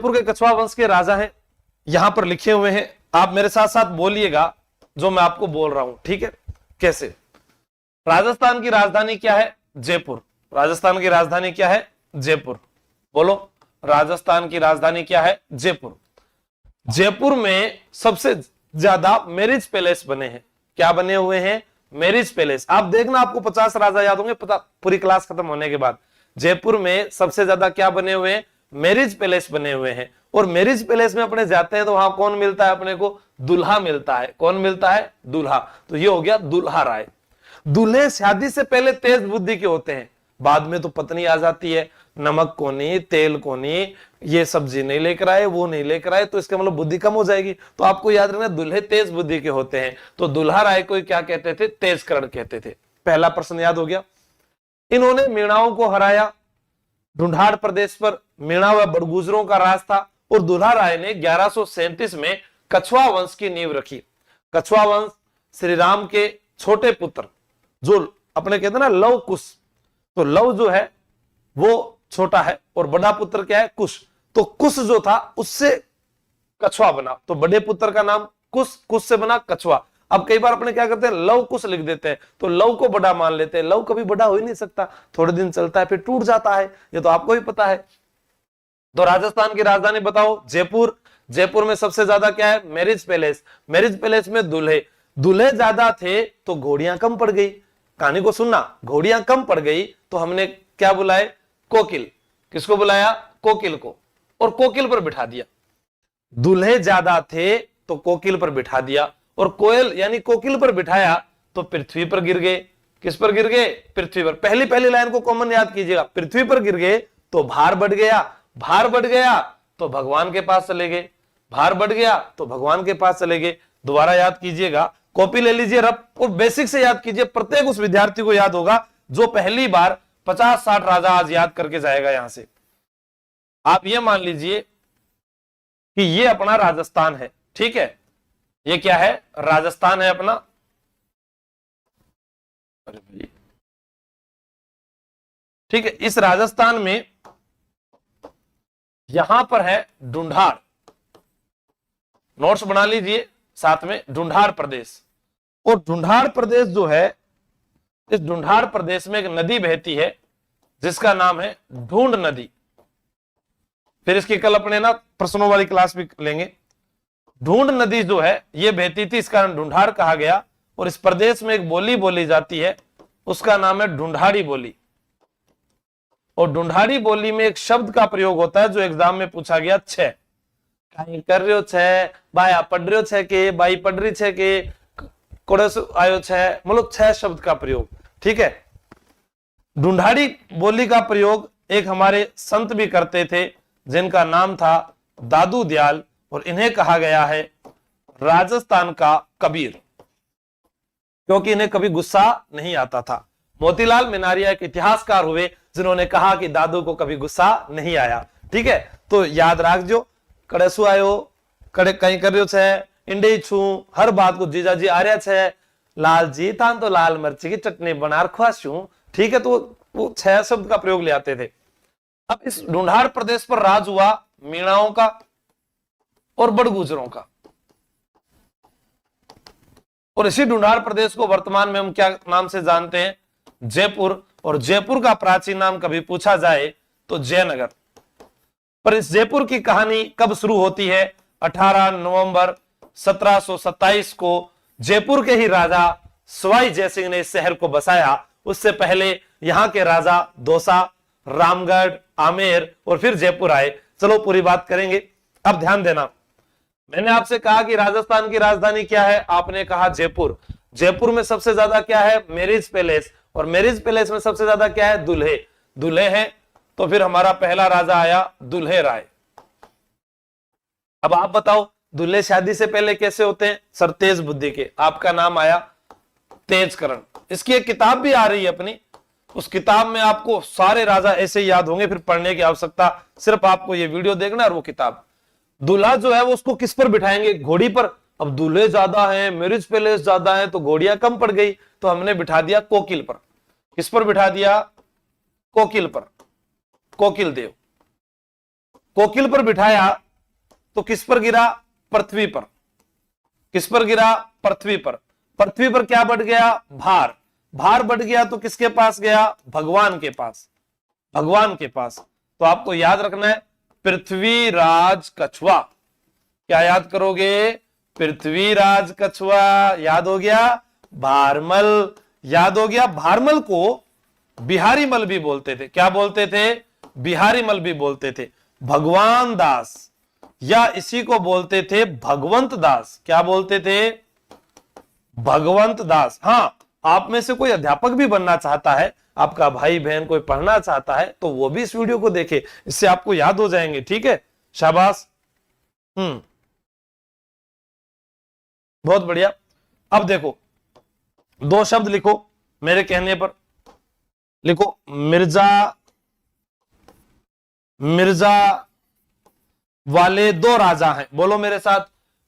जयपुर के कछवा वंश के राजा हैं, यहां पर लिखे हुए हैं, आप मेरे साथ साथ बोलिएगा जो मैं आपको बोल रहा हूं, ठीक है। कैसे? राजस्थान की राजधानी क्या है? जयपुर। राजस्थान की राजधानी क्या है? जयपुर। बोलो, राजस्थान की राजधानी क्या है? जयपुर। जयपुर में सबसे ज्यादा मैरिज पैलेस बने हैं। क्या बने हुए हैं? Marriage palace. आप देखना, आपको 50 राजा याद होंगे पता पूरी क्लास खत्म होने के बाद। जयपुर में सबसे ज्यादा क्या बने हुए हैं? मैरिज पैलेस बने हुए हैं। और मैरिज पैलेस में अपने जाते हैं तो वहां कौन मिलता है अपने को? दूल्हा मिलता है। कौन मिलता है? दूल्हा। तो ये हो गया दूल्हा राय। दूल्हे शादी से पहले तेज बुद्धि के होते हैं, बाद में तो पत्नी आ जाती है, नमक को नहीं, तेल को नहीं, ये सब्जी नहीं लेकर आए, वो नहीं लेकर आए, तो इसका मतलब बुद्धि कम हो जाएगी। तो आपको याद रखना, दूल्हे तेज बुद्धि के होते हैं। तो दूल्हा राय को क्या कहते थे? तेज करण कहते थे। पहला प्रश्न याद हो गया। इन्होंने मीणाओं को हराया। ढूंढाड़ प्रदेश पर मीणा व बड़गुजरों का राज था और दूल्हा राय ने 1137 में कछवा वंश की नींव रखी। कछवा वंश श्री राम के छोटे पुत्र, जो अपने कहते हैं ना लव कुश, तो लव जो है वो छोटा है और बड़ा पुत्र क्या है? कुश। तो कुश जो था उससे कछवा बना, तो बड़े पुत्र का नाम कुश, कुश से बना कछवा। अब कई बार अपने क्या करते हैं? लव कुश लिख देते हैं, तो लव को बड़ा मान लेते हैं। लव कभी बड़ा हो ही नहीं सकता, थोड़े दिन चलता है फिर टूट जाता है, ये तो आपको भी पता है। तो राजस्थान की राजधानी बताओ? जयपुर। जयपुर में सबसे ज्यादा क्या है? Marriage palace. मैरिज पैलेस में दूल्हे, दूल्हे ज्यादा थे तो घोड़ियां कम पड़ गई। कहानी को सुनना, घोड़ियां कम पड़ गई तो हमने क्या बुलाए? कोकिल। किसको बुलाया? कोकिल को, और कोकिल पर बिठा दिया। दूल्हे ज्यादा थे तो कोकिल पर बिठा दिया, और कोयल यानी कोकिल पर बिठाया तो पृथ्वी पर गिर गए। किस पर गिर गए? पृथ्वी पर। पहली लाइन को कॉमन याद कीजिएगा, पृथ्वी पर गिर गए तो भार बढ़ गया, भार बढ़ गया तो भगवान के पास चले गए, भार बढ़ गया तो भगवान के पास चले गए। दोबारा याद कीजिएगा, कॉपी ले लीजिए रब और बेसिक से याद कीजिए। प्रत्येक उस विद्यार्थी को याद होगा जो पहली बार 50-60 राजा आज याद करके जाएगा। यहां से आप ये मान लीजिए कि ये अपना राजस्थान है, ठीक है। ये क्या है? राजस्थान है अपना। ठीक है, इस राजस्थान में यहां पर है ढूंढाड़। नोट्स बना लीजिए साथ में, ढूंढाड़ प्रदेश। और ढूंढाड़ प्रदेश जो है, इस ढूंढाड़ प्रदेश में एक नदी बहती है जिसका नाम है ढूंढ नदी। फिर इसकी कल अपने ना प्रश्नों वाली क्लास भी लेंगे। ढूंढ नदी जो है ये बहती थी, इस कारण ढूंढाड़ कहा गया। और इस प्रदेश में एक बोली बोली जाती है, उसका नाम है ढूंढाड़ी बोली। और ढूंढाड़ी बोली में एक शब्द का प्रयोग होता है जो एग्जाम में पूछा गया, छह। कहीं कर रहे हो छह, बाया पढ़ रहे हो छह के, बाई पढ़ रही छह के, कोड़स आयो छह, मतलब छह शब्द का प्रयोग, ठीक है। ढूंढाड़ी बोली का प्रयोग एक हमारे संत भी करते थे जिनका नाम था दादू दयाल, और इन्हें कहा गया है राजस्थान का कबीर, क्योंकि इन्हें कभी गुस्सा नहीं आता था। मोतीलाल मिनारिया एक इतिहासकार हुए जिन्होंने कहा कि दादू को कभी गुस्सा नहीं आया, ठीक है। तो याद रख जो, कड़ेसु आयो, कड़े कहीं कर रहे छे, इंडे छू, हर बात को जीजा जी आ रहा छे, लाल जी तान तो लाल मिर्ची की चटनी बना ख्वाशू, ठीक है। तो वो छह शब्द का प्रयोग ले आते थे। अब इस ढूंढाड़ प्रदेश पर राज हुआ मीणाओं का और बड़गुजरों का। और इसी ढूंढाड़ प्रदेश को वर्तमान में हम क्या नाम से जानते हैं? जयपुर। और जयपुर का प्राचीन नाम कभी पूछा जाए तो जयनगर। पर इस जयपुर की कहानी कब शुरू होती है? 18 नवंबर 1727 को जयपुर के ही राजा सवाई जयसिंह ने इस शहर को बसाया। उससे पहले यहां के राजा दौसा, रामगढ़, आमेर और फिर जयपुर आए। चलो पूरी बात करेंगे। अब ध्यान देना, मैंने आपसे कहा कि राजस्थान की राजधानी क्या है? आपने कहा जयपुर। जयपुर में सबसे ज्यादा क्या है? Marriage palace. और मैरिज पैलेस में सबसे ज्यादा क्या है? दूल्हे। दूल्हे हैं, तो फिर हमारा पहला राजा आया दूल्हे राय। अब आप बताओ, दूल्हे शादी से पहले कैसे होते हैं? सर तेज बुद्धि के। आपका नाम आया तेजकरण। इसकी एक किताब भी आ रही है अपनी, उस किताब में आपको सारे राजा ऐसे याद होंगे, फिर पढ़ने की आवश्यकता, सिर्फ आपको ये वीडियो देखना और वो किताब। दूल्हा जो है वो उसको किस पर बिठाएंगे? घोड़ी पर। अब दूल्हे ज्यादा हैं, मैरिज पैलेस ज्यादा है, तो घोड़ियां कम पड़ गई, तो हमने बिठा दिया कोकिल पर। किस पर बिठा दिया? कोकिल पर, कोकिल देव। कोकिल पर बिठाया तो किस पर गिरा? पृथ्वी पर। किस पर गिरा? पृथ्वी पर। पृथ्वी पर क्या बढ़ गया? भार। भार बढ़ गया तो किसके पास गया? भगवान के पास। भगवान के पास। तो आपको याद रखना है पृथ्वीराज कछुआ। क्या याद करोगे? पृथ्वीराज कछुआ याद हो गया। भारमल याद हो गया। भारमल को बिहारी मल भी बोलते थे। क्या बोलते थे? बिहारी मल भी बोलते थे। भगवान दास या इसी को बोलते थे भगवंत दास। क्या बोलते थे? भगवंत दास। हां, आप में से कोई अध्यापक भी बनना चाहता है, आपका भाई बहन कोई पढ़ना चाहता है, तो वो भी इस वीडियो को देखे, इससे आपको याद हो जाएंगे। ठीक है, शाबाश। बहुत बढ़िया। अब देखो, दो शब्द लिखो मेरे कहने पर। लिखो मिर्जा। मिर्जा वाले दो राजा हैं। बोलो मेरे साथ,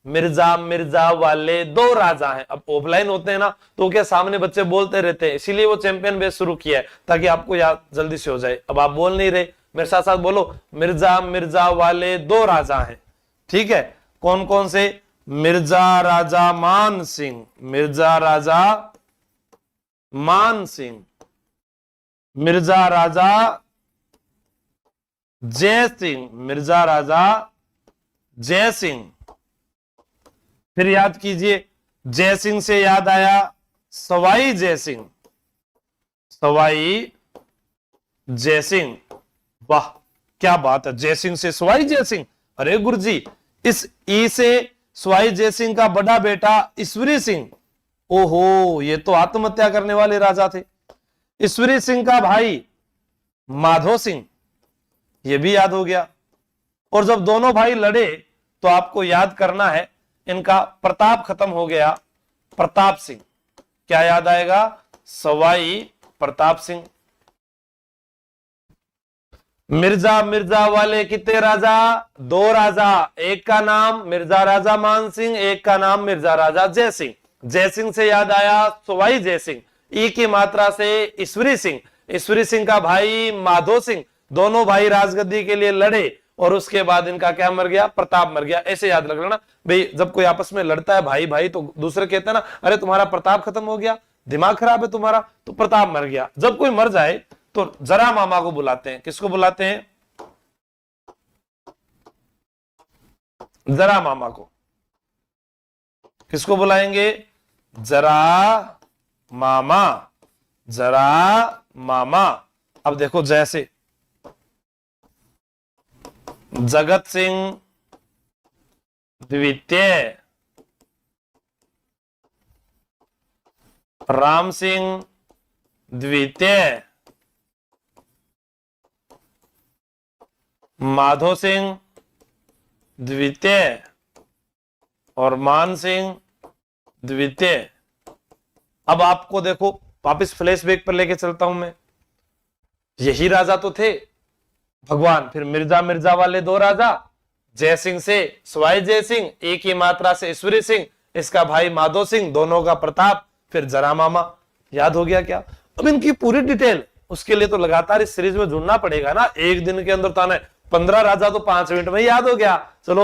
मिर्जा मिर्जा वाले दो राजा हैं। अब ऑफलाइन होते हैं ना, तो क्या सामने बच्चे बोलते रहते हैं, इसीलिए वो चैंपियन बेस शुरू किया है, ताकि आपको याद जल्दी से हो जाए। अब आप बोल नहीं रहे, मेरे साथ साथ बोलो, मिर्जा मिर्जा वाले दो राजा हैं। ठीक है, कौन कौन से? मिर्जा राजा मान सिंह। मिर्जा राजा मान सिंह। मिर्जा राजा जय सिंह। मिर्जा राजा जय सिंह। फिर याद कीजिए, जय सिंह से याद आया सवाई जय सिंह। सवाई जय सिंह। वाह क्या बात है, जय सिंह से सवाई जय सिंह। अरे गुरुजी, इस ई से सवाई जय सिंह का बड़ा बेटा ईश्वरी सिंह। ओहो, ये तो आत्महत्या करने वाले राजा थे। ईश्वरी सिंह का भाई माधो सिंह, ये भी याद हो गया। और जब दोनों भाई लड़े तो आपको याद करना है, इनका प्रताप खत्म हो गया, प्रताप सिंह। क्या याद आएगा? सवाई प्रताप सिंह। मिर्जा मिर्जा वाले कितने राजा? दो राजा। एक का नाम मिर्जा राजा मान सिंह, एक का नाम मिर्जा राजा जय सिंह। जय सिंह से याद आया सवाई जय सिंह। ई की मात्रा से ईश्वरी सिंह। ईश्वरी सिंह का भाई माधो सिंह। दोनों भाई राजगद्दी के लिए लड़े और उसके बाद इनका क्या मर गया? प्रताप मर गया। ऐसे याद रख लेना भाई, जब कोई आपस में लड़ता है भाई भाई, तो दूसरे कहते हैं ना, अरे तुम्हारा प्रताप खत्म हो गया, दिमाग खराब है तुम्हारा, तो प्रताप मर गया। जब कोई मर जाए तो जरा मामा को बुलाते हैं। किसको बुलाते हैं? जरा मामा को। किसको बुलाएंगे? जरा मामा। जरा मामा। अब देखो, जैसे जगत सिंह द्वितीय, राम सिंह द्वितीय, माधो सिंह द्वितीय और मान सिंह द्वितीय। अब आपको देखो, वापिस फ्लैशबैक पर लेके चलता हूं मैं। यही राजा तो थे भगवान। फिर मिर्जा मिर्जा वाले दो राजा, जय सिंह से सवाई जय सिंह, एक ही मात्रा से ईश्वरी सिंह, इसका भाई माधो सिंह, दोनों का प्रताप, फिर जरा मामा। याद हो गया क्या? अब इनकी पूरी डिटेल, उसके लिए तो लगातार इस सीरीज में जुड़ना पड़ेगा ना। एक दिन के अंदर तो आना है 15 राजा, तो 5 मिनट में याद हो गया। चलो